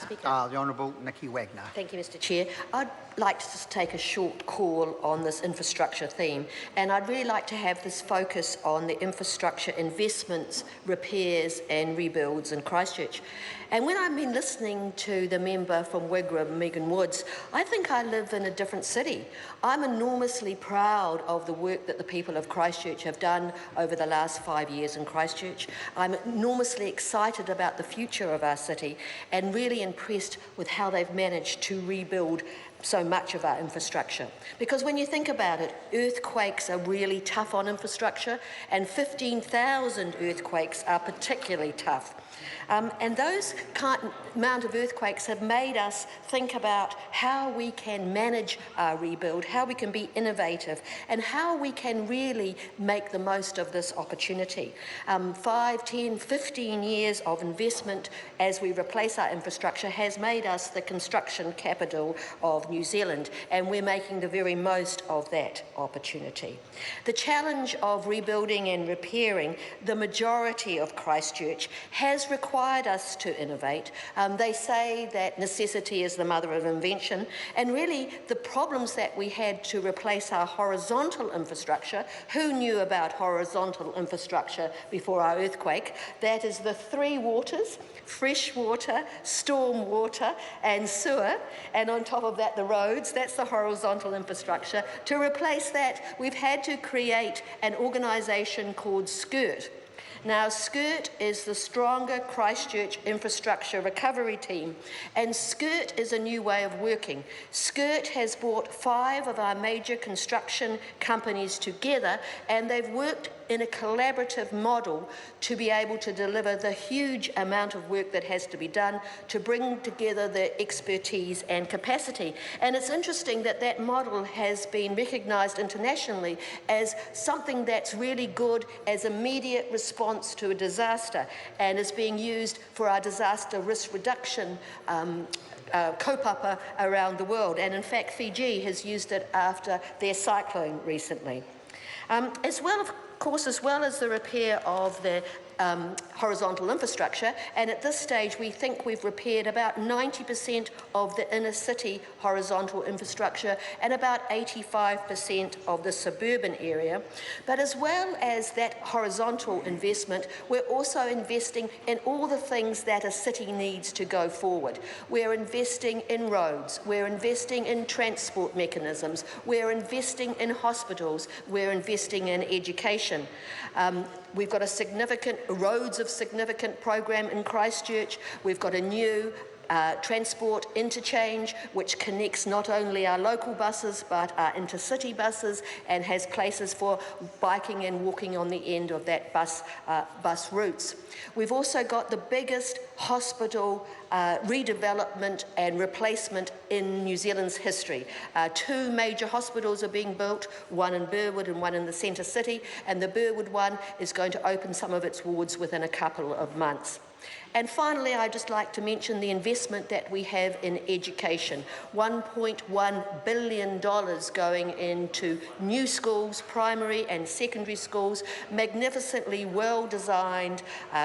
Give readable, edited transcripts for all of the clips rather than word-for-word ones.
Speaker. The Honourable Nikki Wagner. Thank you, Mr Chair. I'd like to just take a short call on this infrastructure theme, and I'd really like to have this focus on the infrastructure investments, repairs and rebuilds in Christchurch. And when I've been listening to the member from Wigram, Megan Woods, I think I live in a different city. I'm enormously proud of the work that the people of Christchurch have done over the last 5 years in Christchurch. I'm enormously excited about the future of our city and really impressed with how they've managed to rebuild so much of our infrastructure. Because when you think about it, earthquakes are really tough on infrastructure, and 15,000 earthquakes are particularly tough. And those amount of earthquakes have made us think about how we can manage our rebuild, how we can be innovative, and how we can really make the most of this opportunity. 5, 10, 15 years of investment as we replace our infrastructure has made us the construction capital of New Zealand, and we're making the very most of that opportunity. The challenge of rebuilding and repairing the majority of Christchurch has required us to innovate. They say that necessity is the mother of invention, and really the problems that we had to replace our horizontal infrastructure, who knew about horizontal infrastructure before our earthquake? That is the three waters: fresh water, storm water and sewer, and on top of that the roads. That's the horizontal infrastructure. To replace that, we've had to create an organisation called SCIRT. Now, SCIRT is the Stronger Christchurch Infrastructure Recovery Team, and SCIRT is a new way of working. SCIRT has brought 5 of our major construction companies together, and they've worked in a collaborative model to be able to deliver the huge amount of work that has to be done to bring together the expertise and capacity. And it's interesting that that model has been recognised internationally as something that's really good as immediate response to a disaster, and is being used for our disaster risk reduction kaupapa around the world. And in fact, Fiji has used it after their cyclone recently. As well as the repair of the horizontal infrastructure, and at this stage we think we've repaired about 90% of the inner city horizontal infrastructure and about 85% of the suburban area. But as well as that horizontal investment, we're also investing in all the things that a city needs to go forward. We're investing in roads, we're investing in transport mechanisms, we're investing in hospitals, we're investing in education. We've got a roads of significant program in Christchurch. We've got a new transport interchange which connects not only our local buses but our intercity buses, and has places for biking and walking on the end of that bus routes. We've also got the biggest hospital redevelopment and replacement in New Zealand's history. 2 major hospitals are being built, one in Burwood and one in the centre city, and the Burwood one is going to open some of its wards within a couple of months. And finally, I'd just like to mention the investment that we have in education. $1.1 billion going into new schools, primary and secondary schools, magnificently well-designed,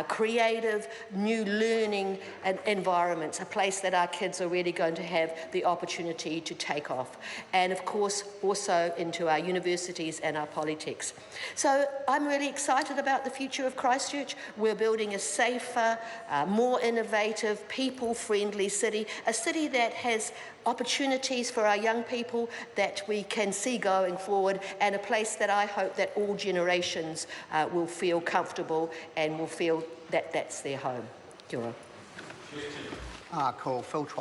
creative, new learning environments, a place that our kids are really going to have the opportunity to take off. And of course, also into our universities and our polytechs. So I'm really excited about the future of Christchurch. We're building a safer, more innovative, people-friendly city, a city that has opportunities for our young people that we can see going forward, and a place that I hope that all generations will feel comfortable and will feel that that's their home. Kia ora. Call Phil